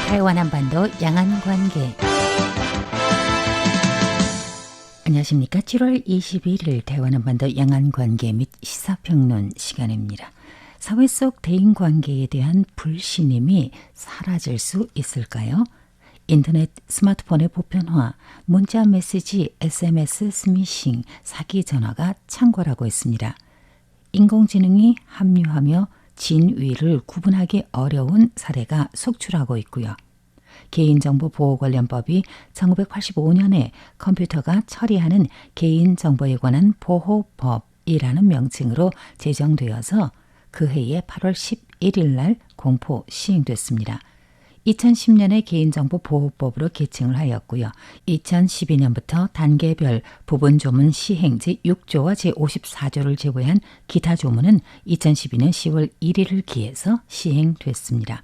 台湾한반도 양안관계. 안녕하십니까. 7월 21일 대화 한반도 양안관계 및 시사평론 시간입니다. 사회 속 대인관계에 대한 불신임이 사라질 수 있을까요? 인터넷, 스마트폰의 보편화, 문자 메시지, SMS 스미싱, 사기 전화가 창궐하고 있습니다. 인공지능이 합류하며 진위를 구분하기 어려운 사례가 속출하고 있고요. 개인정보보호관련법이 1985년에 컴퓨터가 처리하는 개인정보에 관한 보호법이라는 명칭으로 제정되어서 그 해의 8월 11일 날 공포 시행됐습니다. 2010년에 개인정보보호법으로 개칭을 하였고요. 2012년부터 단계별 부분조문 시행 제6조와 제54조를 제외한 기타 조문은 2012년 10월 1일을 기해서 시행됐습니다.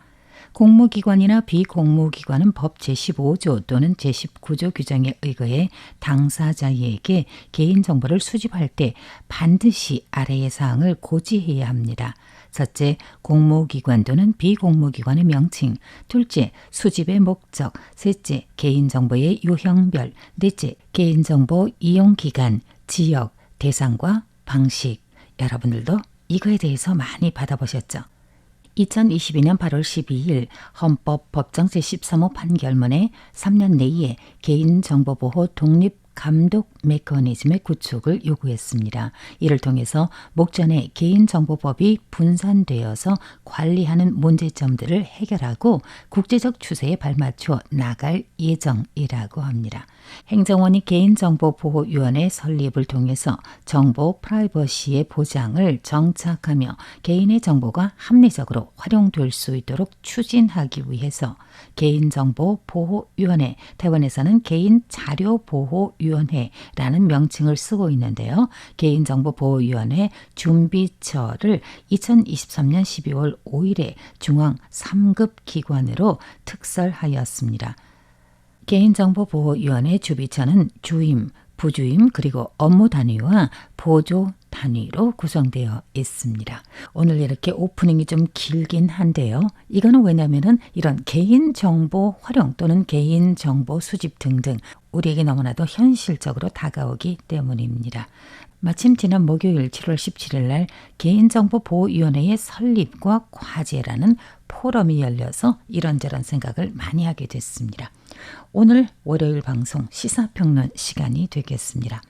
공무기관이나 비공무기관은 법 제15조 또는 제19조 규정에 의거해 당사자에게 개인정보를 수집할 때 반드시 아래의 사항을 고지해야 합니다. 첫째, 공무기관 또는 비공무기관의 명칭. 둘째, 수집의 목적. 셋째, 개인정보의 유형별. 넷째, 개인정보 이용기간, 지역, 대상과 방식. 여러분들도 이거에 대해서 많이 받아보셨죠? 2022년 8월 12일 헌법법정 제13호 판결문에 3년 내에 개인정보보호 독립 감독 메커니즘의 구축을 요구했습니다. 이를 통해서 목전에 개인정보법이 분산되어서 관리하는 문제점들을 해결하고 국제적 추세에 발맞춰 나갈 예정이라고 합니다. 행정원이 개인정보보호위원회 설립을 통해서 정보 프라이버시의 보장을 정착하며 개인의 정보가 합리적으로 활용될 수 있도록 추진하기 위해서 개인정보보호위원회,台湾에서는 개인자료보호위원회라는 명칭을 쓰고 있는데요. 개인정보보호위원회 준비처를 2023년 12월 5일에 중앙 3급 기관으로 특설하였습니다. 개인정보보호위원회 주비처는 주임, 부주임 그리고 업무 단위와 보조 단위로 구성되어 있습니다. 오늘 이렇게 오프닝이 좀 길긴 한데요. 이거는 왜냐하면 이런 개인정보 활용 또는 개인정보 수집 등등 우리에게 너무나도 현실적으로 다가오기 때문입니다. 마침 지난 목요일 7월 17일 날 개인정보보호위원회의 설립과 과제라는 포럼이 열려서 이런저런 생각을 많이 하게 됐습니다. 오늘 월요일 방송 시사평론 시간이 되겠습니다.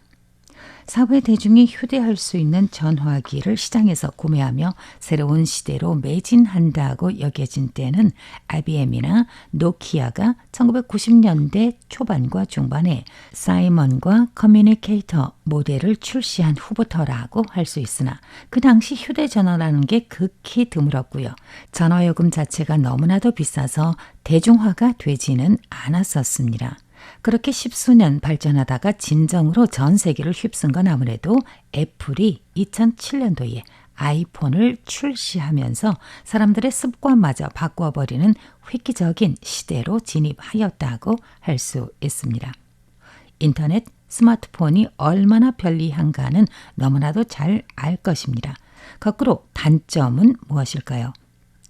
사회 대중이 휴대할 수 있는 전화기를 시장에서 구매하며 새로운 시대로 매진한다고 여겨진 때는 IBM이나 노키아가 1990년대 초반과 중반에 사이먼과 커뮤니케이터 모델을 출시한 후부터라고 할 수 있으나 그 당시 휴대전화라는 게 극히 드물었고요. 전화요금 자체가 너무나도 비싸서 대중화가 되지는 않았었습니다. 그렇게 십수년 발전하다가 진정으로 전 세계를 휩쓴 건 아무래도 애플이 2007년도에 아이폰을 출시하면서 사람들의 습관마저 바꿔버리는 획기적인 시대로 진입하였다고 할 수 있습니다. 인터넷, 스마트폰이 얼마나 편리한가는 너무나도 잘 알 것입니다. 거꾸로 단점은 무엇일까요?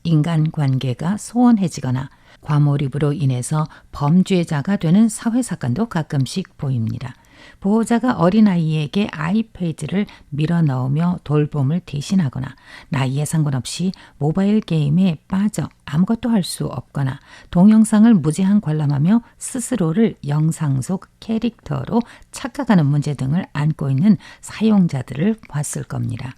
인간관계가 소원해지거나 과몰입으로 인해서 범죄자가 되는 사회사건도 가끔씩 보입니다. 보호자가 어린아이에게 아이패드를 밀어넣으며 돌봄을 대신하거나 나이에 상관없이 모바일 게임에 빠져 아무것도 할 수 없거나 동영상을 무제한 관람하며 스스로를 영상 속 캐릭터로 착각하는 문제 등을 안고 있는 사용자들을 봤을 겁니다.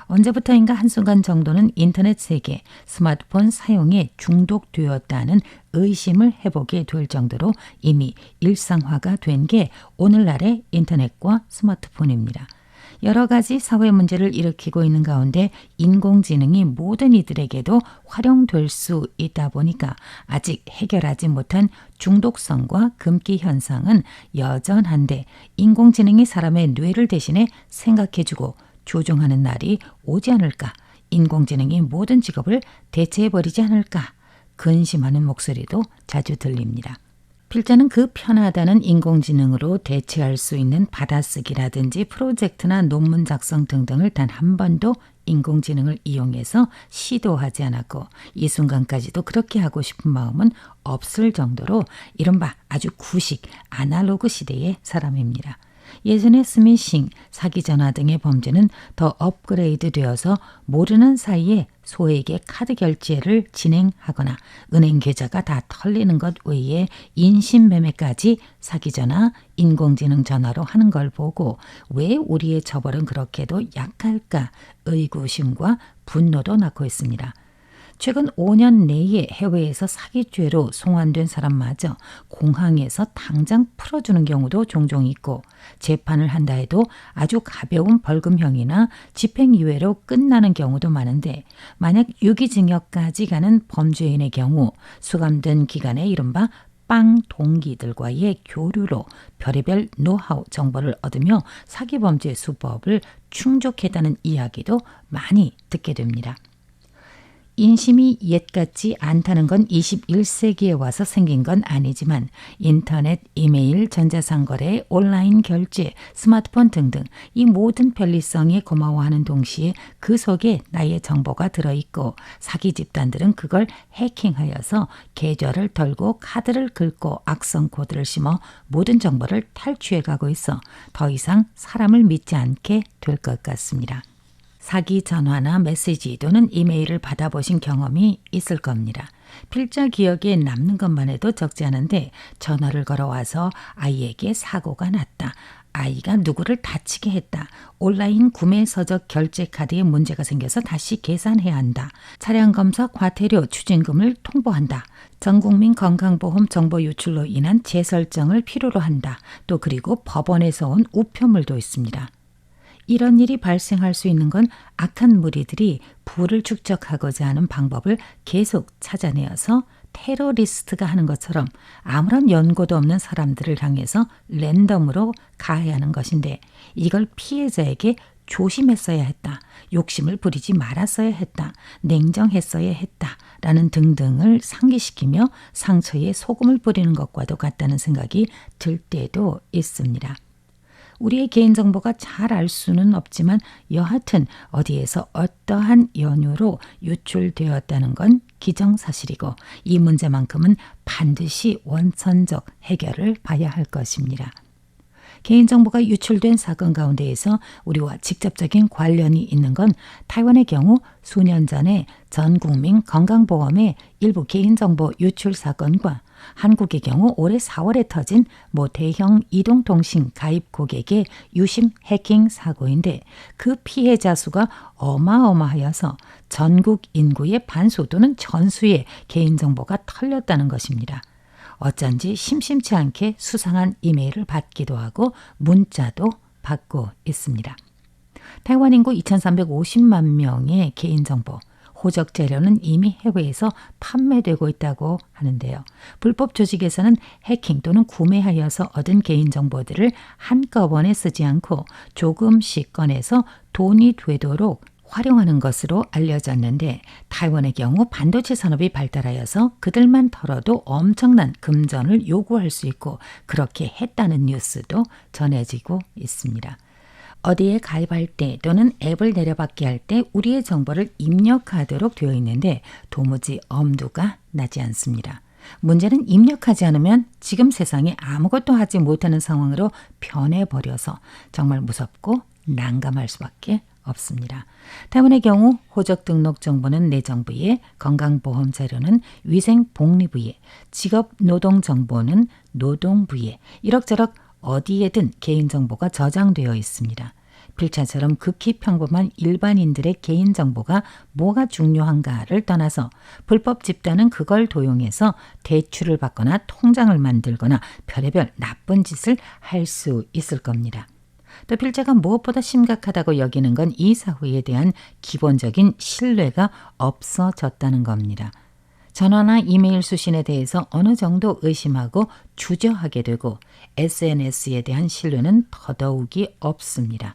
언제부터인가 한순간 정도는 인터넷 세계, 스마트폰 사용에 중독되었다는 의심을 해보게 될 정도로 이미 일상화가 된 게 오늘날의 인터넷과 스마트폰입니다. 여러 가지 사회 문제를 일으키고 있는 가운데 인공지능이 모든 이들에게도 활용될 수 있다 보니까 아직 해결하지 못한 중독성과 금기 현상은 여전한데 인공지능이 사람의 뇌를 대신해 생각해주고 조종하는 날이 오지 않을까, 인공지능이 모든 직업을 대체해버리지 않을까 근심하는 목소리도 자주 들립니다. 필자는 그 편하다는 인공지능으로 대체할 수 있는 받아쓰기라든지 프로젝트나 논문 작성 등등을 단 한 번도 인공지능을 이용해서 시도하지 않았고 이 순간까지도 그렇게 하고 싶은 마음은 없을 정도로 이른바 아주 구식 아날로그 시대의 사람입니다. 예전에 스미싱, 사기 전화 등의 범죄는 더 업그레이드 되어서 모르는 사이에 소액의 카드 결제를 진행하거나 은행 계좌가 다 털리는 것 외에 인신매매까지 사기 전화, 인공지능 전화로 하는 걸 보고 왜 우리의 처벌은 그렇게도 약할까 의구심과 분노도 낳고 있습니다. 최근 5년 내에 해외에서 사기죄로 송환된 사람마저 공항에서 당장 풀어주는 경우도 종종 있고 재판을 한다 해도 아주 가벼운 벌금형이나 집행유예로 끝나는 경우도 많은데 만약 유기징역까지 가는 범죄인의 경우 수감된 기간에 이른바 빵 동기들과의 교류로 별의별 노하우 정보를 얻으며 사기범죄 수법을 충족했다는 이야기도 많이 듣게 됩니다. 인심이 옛 같지 않다는 건 21세기에 와서 생긴 건 아니지만 인터넷, 이메일, 전자상거래, 온라인 결제, 스마트폰 등등 이 모든 편리성에 고마워하는 동시에 그 속에 나의 정보가 들어있고 사기 집단들은 그걸 해킹하여서 계좌를 털고 카드를 긁고 악성 코드를 심어 모든 정보를 탈취해가고 있어 더 이상 사람을 믿지 않게 될 것 같습니다. 사기 전화나 메시지 또는 이메일을 받아보신 경험이 있을 겁니다. 필자 기억에 남는 것만 해도 적지 않은데 전화를 걸어와서 아이에게 사고가 났다. 아이가 누구를 다치게 했다. 온라인 구매 서적 결제 카드에 문제가 생겨서 다시 계산해야 한다. 차량 검사 과태료 추징금을 통보한다. 전국민 건강보험 정보 유출로 인한 재설정을 필요로 한다. 또 그리고 법원에서 온 우편물도 있습니다. 이런 일이 발생할 수 있는 건 악한 무리들이 부를 축적하고자 하는 방법을 계속 찾아내어서 테러리스트가 하는 것처럼 아무런 연고도 없는 사람들을 향해서 랜덤으로 가해하는 것인데 이걸 피해자에게 조심했어야 했다. 욕심을 부리지 말았어야 했다. 냉정했어야 했다. 라는 등등을 상기시키며 상처에 소금을 뿌리는 것과도 같다는 생각이 들 때도 있습니다. 우리의 개인정보가 잘 알 수는 없지만 여하튼 어디에서 어떠한 연유로 유출되었다는 건 기정사실이고 이 문제만큼은 반드시 원천적 해결을 봐야 할 것입니다. 개인정보가 유출된 사건 가운데에서 우리와 직접적인 관련이 있는 건 타이완의 경우 수년 전에 전 국민 건강보험의 일부 개인정보 유출 사건과 한국의 경우 올해 4월에 터진 모 대형 이동통신 가입 고객의 유심 해킹 사고인데 그 피해자 수가 어마어마하여서 전국 인구의 반수 또는 전수의 개인정보가 털렸다는 것입니다. 어쩐지 심심치 않게 수상한 이메일을 받기도 하고 문자도 받고 있습니다. 타이완 인구 2350만 명의 개인정보, 호적 재료는 이미 해외에서 판매되고 있다고 하는데요. 불법 조직에서는 해킹 또는 구매하여서 얻은 개인정보들을 한꺼번에 쓰지 않고 조금씩 꺼내서 돈이 되도록 활용하는 것으로 알려졌는데 타이완의 경우 반도체 산업이 발달하여서 그들만 털어도 엄청난 금전을 요구할 수 있고 그렇게 했다는 뉴스도 전해지고 있습니다. 어디에 가입할 때 또는 앱을 내려받게 할 때 우리의 정보를 입력하도록 되어 있는데 도무지 엄두가 나지 않습니다. 문제는 입력하지 않으면 지금 세상에 아무것도 하지 못하는 상황으로 변해버려서 정말 무섭고 난감할 수밖에 없습니다. 타이완의 경우 호적 등록 정보는 내정부에, 건강보험 자료는 위생복리부에, 직업노동정보는 노동부에 이럭저럭 어디에든 개인정보가 저장되어 있습니다. 필자처럼 극히 평범한 일반인들의 개인정보가 뭐가 중요한가를 떠나서 불법 집단은 그걸 도용해서 대출을 받거나 통장을 만들거나 별의별 나쁜 짓을 할 수 있을 겁니다. 또 필자가 무엇보다 심각하다고 여기는 건 이 사회에 대한 기본적인 신뢰가 없어졌다는 겁니다. 전화나 이메일 수신에 대해서 어느 정도 의심하고 주저하게 되고 SNS에 대한 신뢰는 더더욱이 없습니다.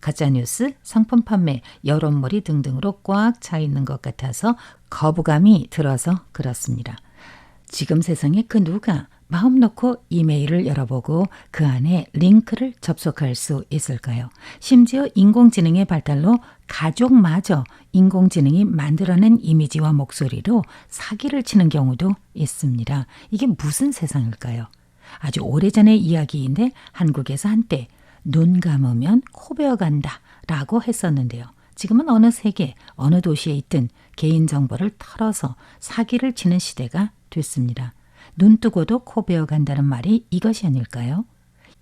가짜뉴스, 상품 판매, 여론몰이 등등으로 꽉 차 있는 것 같아서 거부감이 들어서 그렇습니다. 지금 세상에 그 누가 마음 놓고 이메일을 열어보고 그 안에 링크를 접속할 수 있을까요? 심지어 인공지능의 발달로 가족마저 인공지능이 만들어낸 이미지와 목소리로 사기를 치는 경우도 있습니다. 이게 무슨 세상일까요? 아주 오래전의 이야기인데 한국에서 한때 눈 감으면 코 베어간다 라고 했었는데요. 지금은 어느 세계, 어느 도시에 있든 개인정보를 털어서 사기를 치는 시대가 됐습니다. 눈 뜨고도 코 베어간다는 말이 이것이 아닐까요?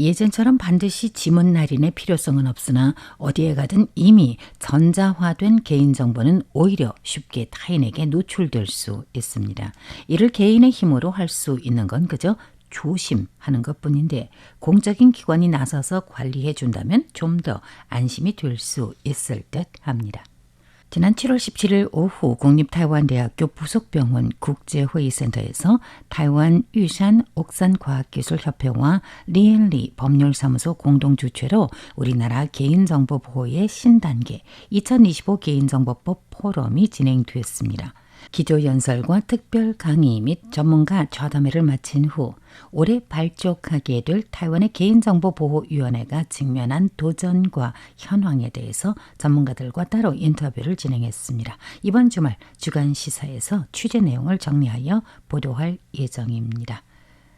예전처럼 반드시 지문날인의 필요성은 없으나 어디에 가든 이미 전자화된 개인정보는 오히려 쉽게 타인에게 노출될 수 있습니다. 이를 개인의 힘으로 할 수 있는 건 그저 조심하는 것뿐인데 공적인 기관이 나서서 관리해 준다면 좀 더 안심이 될 수 있을 듯 합니다. 지난 7월 17일 오후 국립타이완대학교 부속병원 국제회의센터에서 타이완 유산 옥산과학기술협회와 리앤리 법률사무소 공동주최로 우리나라 개인정보 보호의 신단계 2025 개인정보법 포럼이 진행됐습니다. 기조연설과 특별 강의 및 전문가 좌담회를 마친 후 올해 발족하게 될 타이완의 개인정보보호위원회가 직면한 도전과 현황에 대해서 전문가들과 따로 인터뷰를 진행했습니다. 이번 주말 주간 시사에서 취재 내용을 정리하여 보도할 예정입니다.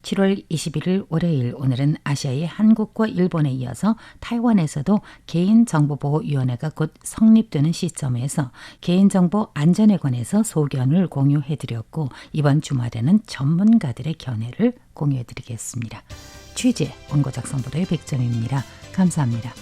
7월 21일 월요일 오늘은 아시아의 한국과 일본에 이어서 타이완에서도 개인정보보호위원회가 곧 성립되는 시점에서 개인정보 안전에 관해서 소견을 공유해드렸고 이번 주말에는 전문가들의 견해를 공유해드리겠습니다. 취재, 원고 작성 보도의 백점입니다. 감사합니다.